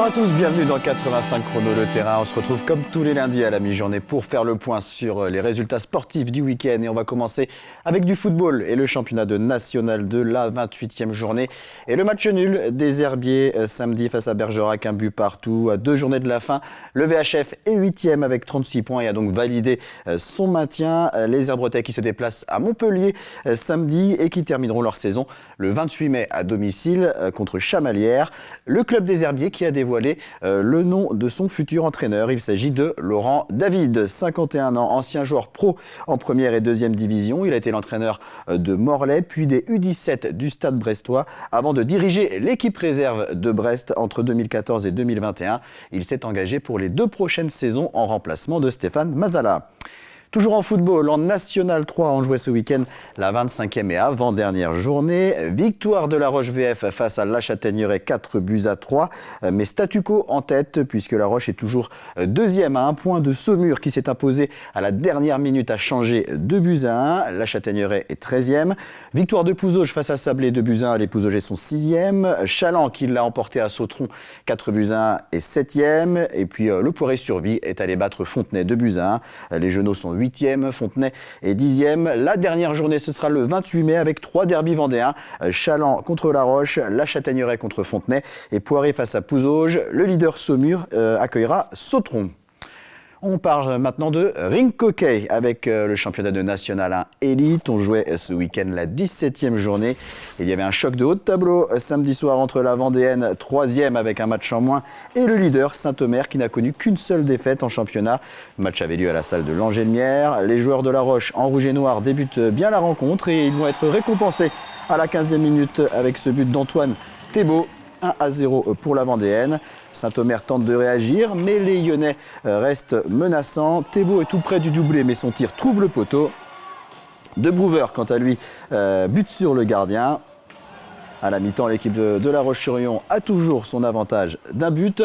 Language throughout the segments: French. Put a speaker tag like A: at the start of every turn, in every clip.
A: Bonjour à tous, bienvenue dans 85 Chrono le terrain. On se retrouve comme tous les lundis à la mi-journée pour faire le point sur les résultats sportifs du week-end. Et on va commencer avec du football et le championnat de National 2, la 28e journée. Et le match nul des Herbiers samedi face à Bergerac, un but partout. À 2 journées de la fin, le VHF est 8e avec 36 points et a donc validé son maintien. Les Herbretais qui se déplacent à Montpellier samedi et qui termineront leur saison le 28 mai à domicile contre Chamalières. Le club des Herbiers qui a dévoilé le nom de son futur entraîneur. Il s'agit de Laurent David, 51 ans, ancien joueur pro en première et deuxième division. Il a été l'entraîneur de Morlaix, puis des U17 du Stade brestois, avant de diriger l'équipe réserve de Brest entre 2014 et 2021. Il s'est engagé pour les 2 prochaines saisons en remplacement de Stéphane Mazala. Toujours en football, en National 3, on jouait ce week-end la 25e et avant-dernière journée. Victoire de La Roche VF face à La Châtaigneraie, 4-3. Mais statu quo en tête, puisque La Roche est toujours deuxième à 1 point de Saumur qui s'est imposé à la dernière minute à changer 2-1. La Châtaigneraie est 13e. Victoire de Pouzauges face à Sablé, 2-1. Les Pouzaugais sont 6e. Chaland qui l'a emporté à Sautron, 4-1 est 7e. Et puis le Poiré-sur-Vie est allé battre Fontenay, 2-1. Les Genoux sont 8e, Fontenay est 10e. La dernière journée, ce sera le 28 mai avec 3 derbys vendéens. Chaland contre La Roche, La Châtaigneraie contre Fontenay et Poiré face à Pouzauges. Le leader Saumur accueillera Sautron. On parle maintenant de rink hockey avec le championnat de National 1 Élite. On jouait ce week-end la 17e journée. Il y avait un choc de haut de tableau samedi soir entre la Vendéenne, 3e avec un match en moins, et le leader Saint-Omer qui n'a connu qu'une seule défaite en championnat. Le match avait lieu à la salle de l'Angélemière. Les joueurs de La Roche en rouge et noir débutent bien la rencontre et ils vont être récompensés à la 15e minute avec ce but d'Antoine Thébault. 1-0 pour la Vendéenne. Saint-Omer tente de réagir, mais les Lyonnais restent menaçants. Thébault est tout près du doublé, mais son tir trouve le poteau. De Brouwer, quant à lui, bute sur le gardien. À la mi-temps, l'équipe de La Roche-sur-Yon a toujours son avantage d'un but.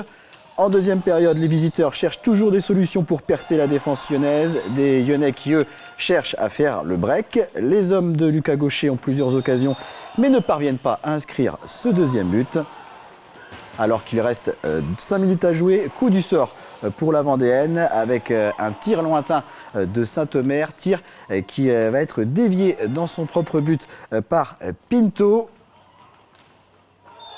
A: En deuxième période, les visiteurs cherchent toujours des solutions pour percer la défense lyonnaise. Des Lyonnais qui, eux, cherchent à faire le break. Les hommes de Lucas Gaucher ont plusieurs occasions, mais ne parviennent pas à inscrire ce deuxième but. Alors qu'il reste 5 minutes à jouer, coup du sort pour la Vendéenne avec un tir lointain de Saint-Omer, tir qui va être dévié dans son propre but par Pinto.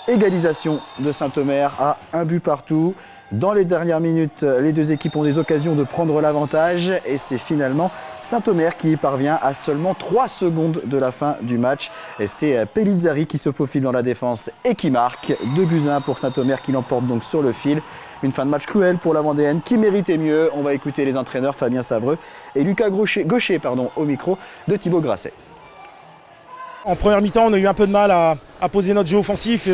A: Égalisation de Saint-Omer à 1 but partout. Dans les dernières minutes, les deux équipes ont des occasions de prendre l'avantage et c'est finalement Saint-Omer qui y parvient à seulement 3 secondes de la fin du match. Et c'est Pellizzari qui se faufile dans la défense et qui marque 2-1 pour Saint-Omer qui l'emporte donc sur le fil. Une fin de match cruelle pour la Vendéenne qui méritait mieux. On va écouter les entraîneurs Fabien Savreux et Lucas Gaucher au micro de Thibaut Grasset.
B: En première mi-temps, on a eu un peu de mal à poser notre jeu offensif.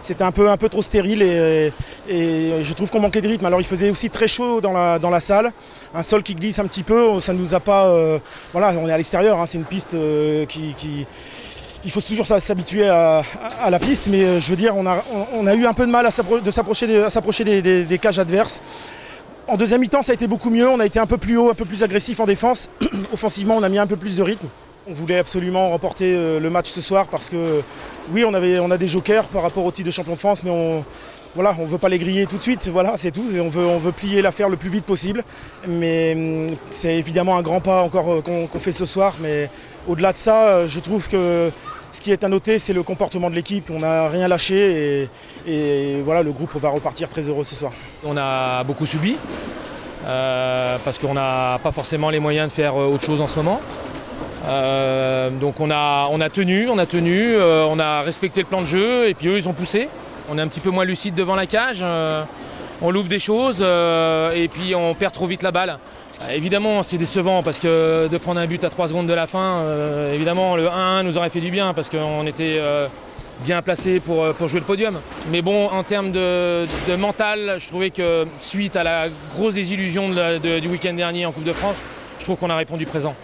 B: C'était un peu trop stérile et je trouve qu'on manquait de rythme. Alors il faisait aussi très chaud dans la salle. Un sol qui glisse un petit peu, ça ne nous a pas... voilà, on est à l'extérieur, hein, c'est une piste il faut toujours s'habituer à la piste, mais je veux dire, on a eu un peu de mal à s'approcher des cages adverses. En deuxième mi-temps, ça a été beaucoup mieux. On a été un peu plus haut, un peu plus agressif en défense. Offensivement, on a mis un peu plus de rythme. On voulait absolument remporter le match ce soir parce que oui, on a des jokers par rapport au titre de champion de France, mais on ne veut pas les griller tout de suite, voilà, c'est tout. Et on veut plier l'affaire le plus vite possible. Mais c'est évidemment un grand pas encore qu'on fait ce soir. Mais au-delà de ça, je trouve que ce qui est à noter, c'est le comportement de l'équipe. On n'a rien lâché et voilà, le groupe va repartir très heureux ce soir.
C: On a beaucoup subi parce qu'on n'a pas forcément les moyens de faire autre chose en ce moment. Donc on a tenu, on a respecté le plan de jeu et puis eux ils ont poussé. On est un petit peu moins lucide devant la cage, on loupe des choses et puis on perd trop vite la balle. Évidemment c'est décevant parce que de prendre un but à 3 secondes de la fin, évidemment le 1-1 nous aurait fait du bien parce qu'on était bien placé pour jouer le podium. Mais bon, en termes de mental, je trouvais que suite à la grosse désillusion du week-end dernier en Coupe de France, je trouve qu'on a répondu présent.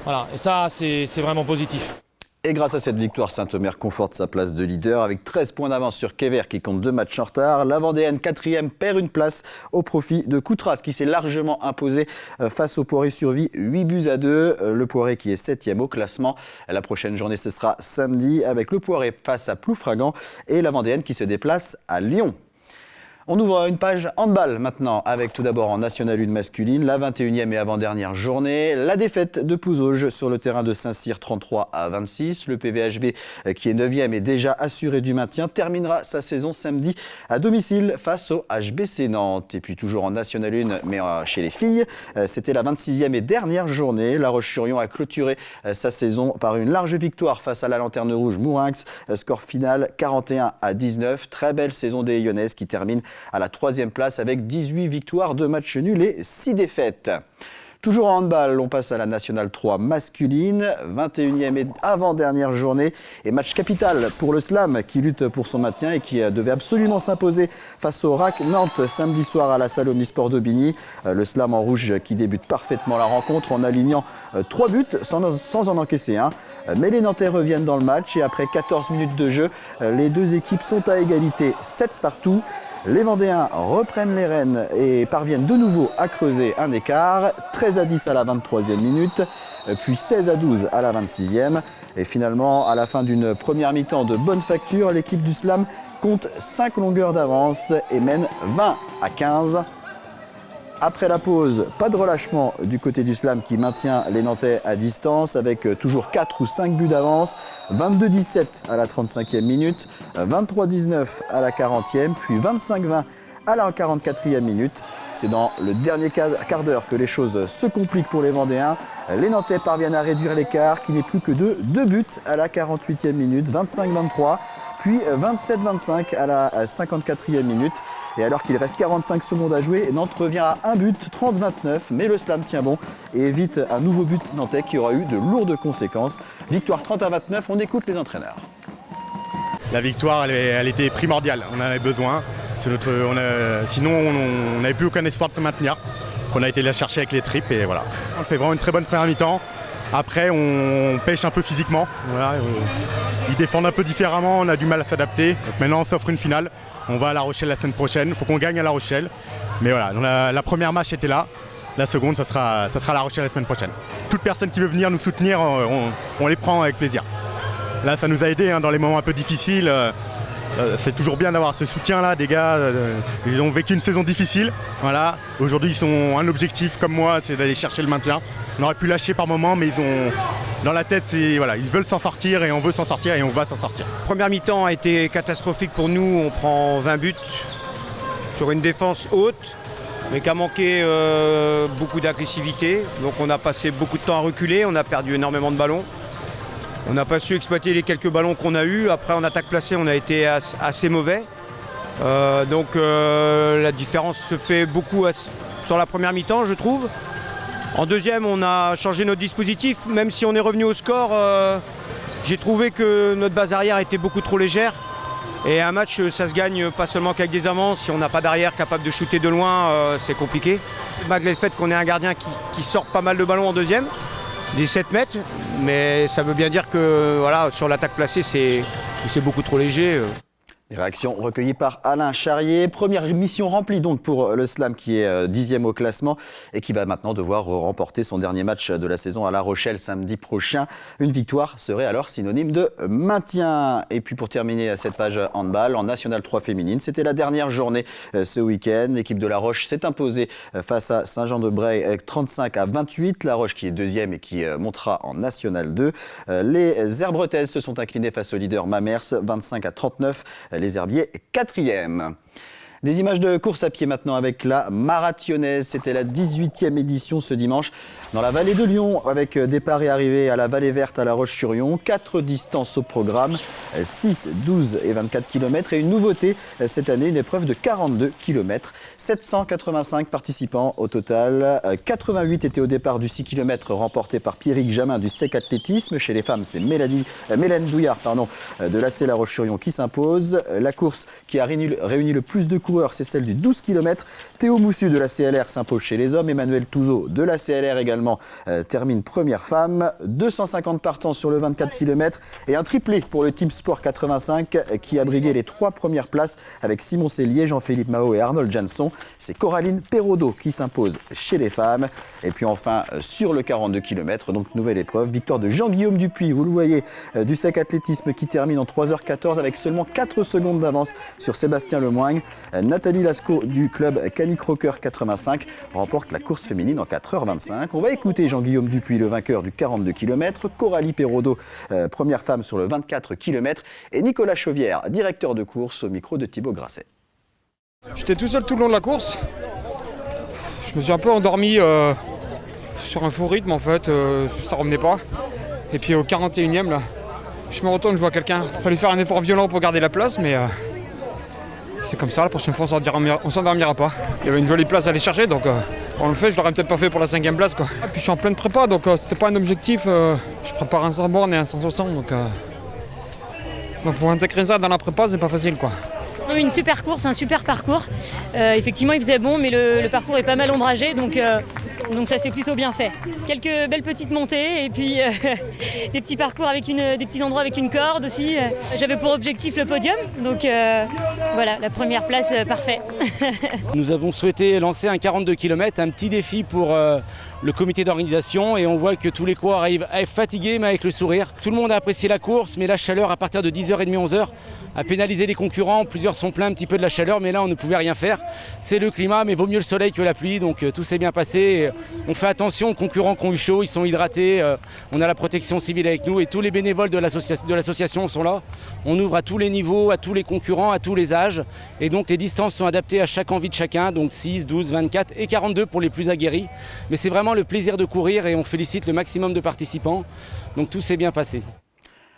C: Voilà, et ça, c'est vraiment positif.
A: Et grâce à cette victoire, Saint-Omer conforte sa place de leader avec 13 points d'avance sur Kévert qui compte 2 matchs en retard. La Vendéenne, 4e, perd une place au profit de Coutras qui s'est largement imposé face au Poiré-sur-Vie, 8-2. Le Poiré qui est 7e au classement. La prochaine journée, ce sera samedi avec le Poiré face à Ploufragan et la Vendéenne qui se déplace à Lyon. On ouvre une page handball maintenant avec tout d'abord en National 1 masculine, la 21e et avant-dernière journée. La défaite de Pouzauges sur le terrain de Saint-Cyr 33-26. Le PVHB qui est 9e et déjà assuré du maintien terminera sa saison samedi à domicile face au HBC Nantes. Et puis toujours en National 1 mais chez les filles, c'était la 26e et dernière journée. La Roche-sur-Yon a clôturé sa saison par une large victoire face à la Lanterne Rouge Mourinx. Score final 41-19. Très belle saison des Lyonnaises qui termine à la 3e place avec 18 victoires, 2 matchs nuls et 6 défaites. Toujours en handball, on passe à la Nationale 3 masculine, 21e et avant-dernière journée et match capital pour le Slam qui lutte pour son maintien et qui devait absolument s'imposer face au RAC Nantes samedi soir à la salle Omnisport d'Aubigny. Le Slam en rouge qui débute parfaitement la rencontre en alignant 3 buts sans en encaisser un. Mais les Nantais reviennent dans le match et après 14 minutes de jeu, les deux équipes sont à égalité 7 partout. Les Vendéens reprennent les rênes et parviennent de nouveau à creuser un écart. 13-10 à la 23e minute, puis 16-12 à la 26e. Et finalement, à la fin d'une première mi-temps de bonne facture, l'équipe du Slam compte 5 longueurs d'avance et mène 20-15. Après la pause, pas de relâchement du côté du Slam qui maintient les Nantais à distance avec toujours 4 ou 5 buts d'avance. 22-17 à la 35e minute, 23-19 à la 40e, puis 25-20 à la 44e minute. C'est dans le dernier quart d'heure que les choses se compliquent pour les Vendéens. Les Nantais parviennent à réduire l'écart qui n'est plus que de 2 buts à la 48e minute, 25-23. Puis 27-25 à la 54e minute. Et alors qu'il reste 45 secondes à jouer, Nantes revient à 1 but, 30-29. Mais le Slam tient bon et évite un nouveau but nantais qui aura eu de lourdes conséquences. Victoire 30-29, on écoute les entraîneurs.
D: La victoire, elle était primordiale. On en avait besoin. Sinon, on n'avait plus aucun espoir de se maintenir. On a été la chercher avec les tripes et voilà. On fait vraiment une très bonne première mi-temps. Après, on pêche un peu physiquement. Voilà, ils défendent un peu différemment, on a du mal à s'adapter. Donc maintenant, on s'offre une finale. On va à La Rochelle la semaine prochaine. Il faut qu'on gagne à La Rochelle. Mais voilà, la première match était là. La seconde, ça sera La Rochelle la semaine prochaine. Toute personne qui veut venir nous soutenir, on les prend avec plaisir. Là, ça nous a aidés dans les moments un peu difficiles. C'est toujours bien d'avoir ce soutien-là des gars. Ils ont vécu une saison difficile. Voilà. Aujourd'hui, ils ont un objectif comme moi, c'est d'aller chercher le maintien. On aurait pu lâcher par moments, mais ils ont dans la tête, voilà, ils veulent s'en sortir et on veut s'en sortir et on va s'en sortir.
E: Première mi-temps a été catastrophique pour nous. On prend 20 buts sur une défense haute, mais qui a manqué beaucoup d'agressivité. Donc on a passé beaucoup de temps à reculer, on a perdu énormément de ballons. On n'a pas su exploiter les quelques ballons qu'on a eus. Après, en attaque placée, on a été assez mauvais. Donc la différence se fait beaucoup sur la première mi-temps, je trouve. En deuxième, on a changé notre dispositif. Même si on est revenu au score, j'ai trouvé que notre base arrière était beaucoup trop légère. Et un match, ça se gagne pas seulement qu'avec des avances. Si on n'a pas d'arrière capable de shooter de loin, c'est compliqué. Malgré le fait qu'on ait un gardien qui sort pas mal de ballons en deuxième, des 7 mètres, mais ça veut bien dire que voilà, sur l'attaque placée, c'est beaucoup trop léger.
A: Les réactions recueillies par Alain Charrier. Première mission remplie donc pour le Slam qui est 10e au classement et qui va maintenant devoir remporter son dernier match de la saison à La Rochelle samedi prochain. Une victoire serait alors synonyme de maintien. Et puis pour terminer cette page handball, en National 3 féminine, c'était la dernière journée ce week-end. L'équipe de La Roche s'est imposée face à Saint-Jean-de-Bray 35-28. La Roche qui est 2e et qui montera en National 2. Les Herbretaises se sont inclinées face au leader Mamers 25-39. Les Herbiers 4e. Des images de course à pied maintenant avec la Marathionnaise. C'était la 18e édition ce dimanche dans la vallée de Lyon avec départ et arrivée à la vallée verte à La Roche-sur-Yon. 4 distances au programme, 6, 12 et 24 km. Et une nouveauté cette année, une épreuve de 42 km. 785 participants au total. 88 étaient au départ du 6 km remporté par Pierrick Jamin du Sec Athlétisme. Chez les femmes, c'est Mélène Douillard de l'AC La Roche-sur-Yon qui s'impose. La course qui a réuni le plus de coureurs, c'est celle du 12 km. Théo Moussu de la CLR s'impose chez les hommes. Emmanuel Touzeau de la CLR également termine première femme. 250 partants sur le 24 km et un triplé pour le Team Sport 85 qui a brigué les 3 premières places avec Simon Cellier, Jean-Philippe Mao et Arnold Jansson. C'est Coraline Perraudot qui s'impose chez les femmes. Et puis enfin sur le 42 km, donc nouvelle épreuve, victoire de Jean-Guillaume Dupuis, vous le voyez, du Sec Athlétisme qui termine en 3h14 avec seulement 4 secondes d'avance sur Sébastien Lemoigne. Nathalie Lascaux du club Canic Rocker 85 remporte la course féminine en 4h25. On va écouter Jean-Guillaume Dupuis, le vainqueur du 42 km, Coralie Perraudot, première femme sur le 24 km, et Nicolas Chauvière, directeur de course, au micro de Thibaut Grasset.
F: J'étais tout seul tout le long de la course. Je me suis un peu endormi sur un faux rythme en fait, ça revenait pas. Et puis au 41e là, je me retourne, je vois quelqu'un. Il fallait faire un effort violent pour garder la place, mais c'est comme ça, la prochaine fois on s'endormira pas. Il y avait une jolie place à aller chercher, donc on le fait, je l'aurais peut-être pas fait pour la 5e place quoi. Et puis je suis en pleine prépa, donc c'était pas un objectif. Je prépare un 100 bornes et un 160, donc pour intégrer ça dans la prépa, c'est pas facile quoi.
G: Une super course, un super parcours. Effectivement, il faisait bon, mais le parcours est pas mal ombragé, donc ça s'est plutôt bien fait. Quelques belles petites montées et puis des petits parcours avec des petits endroits avec une corde aussi. J'avais pour objectif le podium, donc voilà, la première place, parfait.
H: Nous avons souhaité lancer un 42 km, un petit défi pour le comité d'organisation, et on voit que tous les coureurs arrivent fatigués mais avec le sourire. Tout le monde a apprécié la course, mais la chaleur à partir de 10h30, 11h a pénalisé les concurrents. Plusieurs sont plaints un petit peu de la chaleur, mais là on ne pouvait rien faire. C'est le climat, mais vaut mieux le soleil que la pluie, donc tout s'est bien passé. On fait attention aux concurrents qui ont eu chaud, ils sont hydratés, on a la protection civile avec nous et tous les bénévoles de l'association sont là. On ouvre à tous les niveaux, à tous les concurrents, à tous les âges, et donc les distances sont adaptées à chaque envie de chacun, donc 6, 12, 24 et 42 pour les plus aguerris. Mais c'est vraiment le plaisir de courir et on félicite le maximum de participants, donc tout s'est bien passé.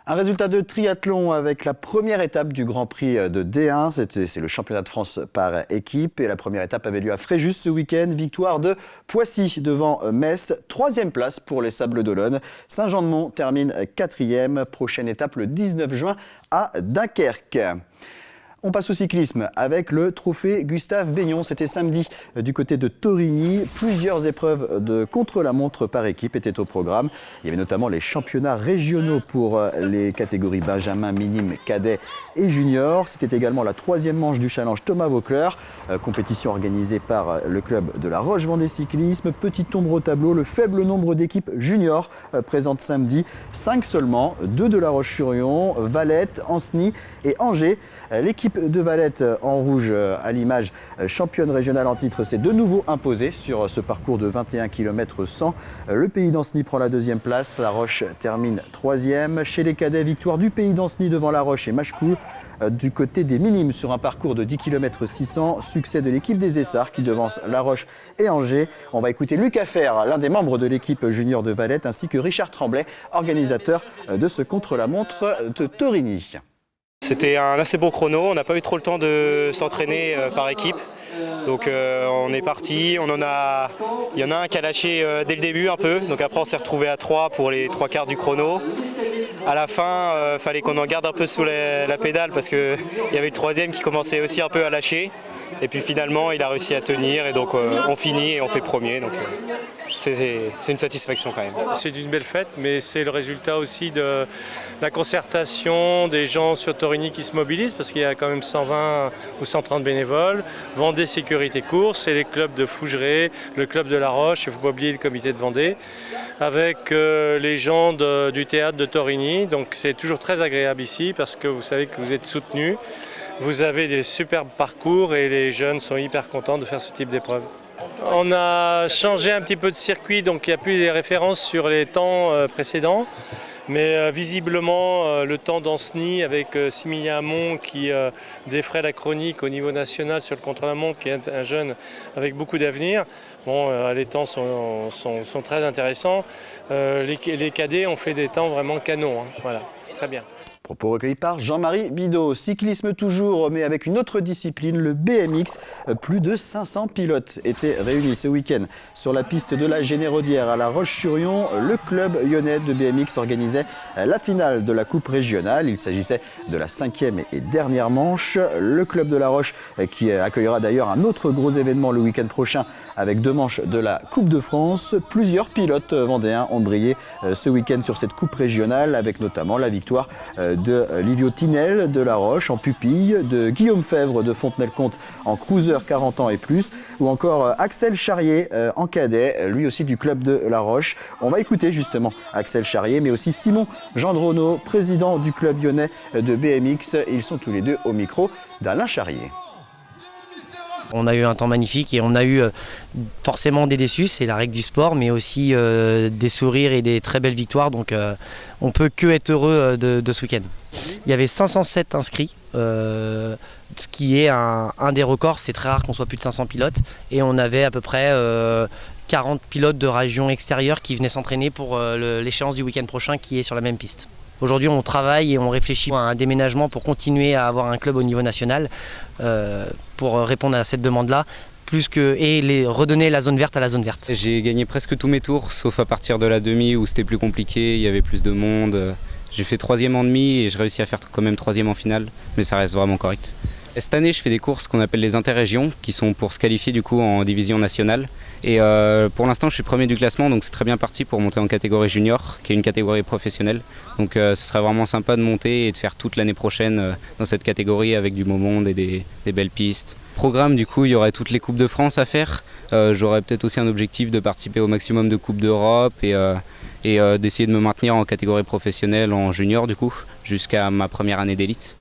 A: Un résultat de triathlon avec la première étape du Grand Prix de D1. C'est le championnat de France par équipe. Et la première étape avait lieu à Fréjus ce week-end. Victoire de Poissy devant Metz. 3e place pour les Sables d'Olonne. Saint-Jean-de-Mont termine 4e. Prochaine étape le 19 juin à Dunkerque. On passe au cyclisme avec le trophée Gustave Beignon. C'était samedi du côté de Torigny. Plusieurs épreuves de contre-la-montre par équipe étaient au programme. Il y avait notamment les championnats régionaux pour les catégories Benjamin, Minime, Cadet et Junior. C'était également la 3e manche du challenge Thomas Vauclair, compétition organisée par le club de la Roche-Vendée Cyclisme. Petite ombre au tableau, le faible nombre d'équipes juniors présentes samedi. 5 seulement, 2 de la Roche-sur-Yon, Valette, Ancenis et Angers. L'équipe de Valette en rouge à l'image, championne régionale en titre, s'est de nouveau imposée sur ce parcours de 21 km 100. Le Pays d'Ancenis prend la 2e place, La Roche termine 3e. Chez les cadets, victoire du Pays d'Ancenis devant La Roche et Machecoul. Du côté des minimes sur un parcours de 10 km 600, succès de l'équipe des Essarts qui devance La Roche et Angers. On va écouter Lucas Fer, l'un des membres de l'équipe junior de Valette, ainsi que Richard Tremblay, organisateur de ce contre-la-montre de Torigny.
I: C'était un assez beau chrono, on n'a pas eu trop le temps de s'entraîner par équipe. Donc on est parti, il y en a un qui a lâché dès le début un peu, donc après on s'est retrouvé à 3 pour les 3/4 du chrono. À la fin, fallait qu'on en garde un peu sous la pédale parce qu'il y avait le 3e qui commençait aussi un peu à lâcher. Et puis finalement il a réussi à tenir et donc on finit et on fait premier. Donc, c'est une satisfaction quand même.
J: C'est une belle fête, mais c'est le résultat aussi de la concertation des gens sur Torigny qui se mobilisent, parce qu'il y a quand même 120 ou 130 bénévoles, Vendée Sécurité Course et les clubs de Fougeray, le club de La Roche, il ne faut pas oublier le comité de Vendée, avec les gens du théâtre de Torigny. Donc c'est toujours très agréable ici, parce que vous savez que vous êtes soutenus, vous avez des superbes parcours et les jeunes sont hyper contents de faire ce type d'épreuve. On a changé un petit peu de circuit, donc il n'y a plus les références sur les temps précédents. Mais visiblement, le temps d'Ancenis avec Similien Hamon qui défraie la chronique au niveau national sur le contre-la-montre, qui est un jeune avec beaucoup d'avenir. Bon, les temps sont très intéressants. Les cadets ont fait des temps vraiment canons. Hein. Voilà, très bien.
A: Propos recueillis par Jean-Marie Bidot. Cyclisme toujours, mais avec une autre discipline, le BMX. Plus de 500 pilotes étaient réunis ce week-end sur la piste de la Généraudière à La Roche-sur-Yon. Le club lyonnais de BMX organisait la finale de la Coupe régionale. Il s'agissait de la 5e et dernière manche. Le club de La Roche qui accueillera d'ailleurs un autre gros événement le week-end prochain avec 2 manches de la Coupe de France. Plusieurs pilotes vendéens ont brillé ce week-end sur cette Coupe régionale avec notamment la victoire de Livio Tinel de La Roche en pupille, de Guillaume Fèvre de Fontenay-le-Comte en cruiser 40 ans et plus, ou encore Axel Charrier en cadet, lui aussi du club de La Roche. On va écouter justement Axel Charrier, mais aussi Simon Gendronneau, président du club lyonnais de BMX. Ils sont tous les deux au micro d'Alain Charrier.
K: On a eu un temps magnifique et on a eu forcément des déçus, c'est la règle du sport, mais aussi des sourires et des très belles victoires. Donc on peut que être heureux de ce week-end. Il y avait 507 inscrits, ce qui est un des records. C'est très rare qu'on soit plus de 500 pilotes. Et on avait à peu près 40 pilotes de régions extérieures qui venaient s'entraîner pour l'échéance du week-end prochain qui est sur la même piste. Aujourd'hui, on travaille et on réfléchit à un déménagement pour continuer à avoir un club au niveau national pour répondre à cette demande-là. Redonner la zone verte à la zone verte.
L: J'ai gagné presque tous mes tours, sauf à partir de la demi où c'était plus compliqué, il y avait plus de monde. J'ai fait 3e en demi et j'ai réussi à faire quand même 3e en finale, mais ça reste vraiment correct. Cette année, je fais des courses qu'on appelle les interrégions, qui sont pour se qualifier du coup en division nationale. Et pour l'instant, je suis premier du classement, donc c'est très bien parti pour monter en catégorie junior, qui est une catégorie professionnelle. Donc ce serait vraiment sympa de monter et de faire toute l'année prochaine dans cette catégorie avec du beau monde et des belles pistes. Programme, du coup, il y aurait toutes les Coupes de France à faire. J'aurais peut-être aussi un objectif de participer au maximum de Coupes d'Europe et d'essayer de me maintenir en catégorie professionnelle en junior, du coup, jusqu'à ma première année d'élite.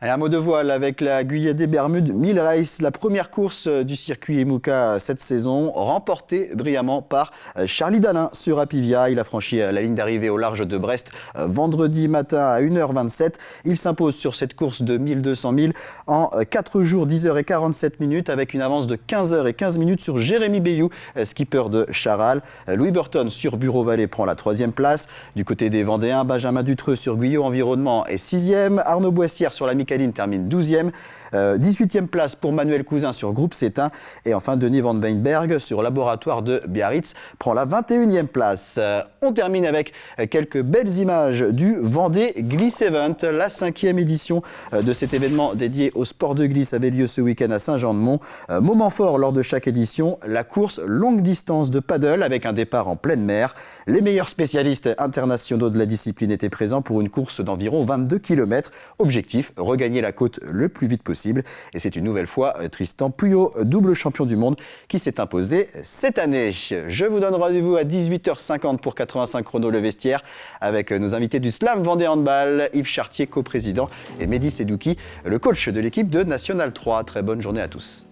A: Allez, un mot de voile avec la Guyette des Bermudes 1000 Race, la première course du circuit IMOCA cette saison, remportée brillamment par Charlie Dalin sur Apivia. Il a franchi la ligne d'arrivée au large de Brest vendredi matin à 1h27. Il s'impose sur cette course de 1200 000 en 4 jours, 10h47 avec une avance de 15h15 sur Jérémy Bayou, skipper de Charal. Louis Burton sur Bureau Vallée prend la 3e place. Du côté des Vendéens, Benjamin Dutreux sur Guyot Environnement est 6e. Arnaud Boissière sur la Micaline termine 12e. 18e place pour Manuel Cousin sur Groupe Cétain. Et enfin, Denis Van Weinberg sur Laboratoire de Biarritz prend la 21e place. On termine avec quelques belles images du Vendée Glisse Event. La 5e édition de cet événement dédié au sport de glisse avait lieu ce week-end à Saint-Jean-de-Mont. Moment fort lors de chaque édition, la course longue distance de paddle avec un départ en pleine mer. Les meilleurs spécialistes internationaux de la discipline étaient présents pour une course d'environ 22 km. Objectif, regagner la côte le plus vite possible. Et c'est une nouvelle fois Tristan Puyot, double champion du monde, qui s'est imposé cette année. Je vous donne rendez-vous à 18h50 pour 85 chrono le vestiaire avec nos invités du Slam Vendée Handball, Yves Chartier, coprésident, et Mehdi Sedouki, le coach de l'équipe de National 3. Très bonne journée à tous.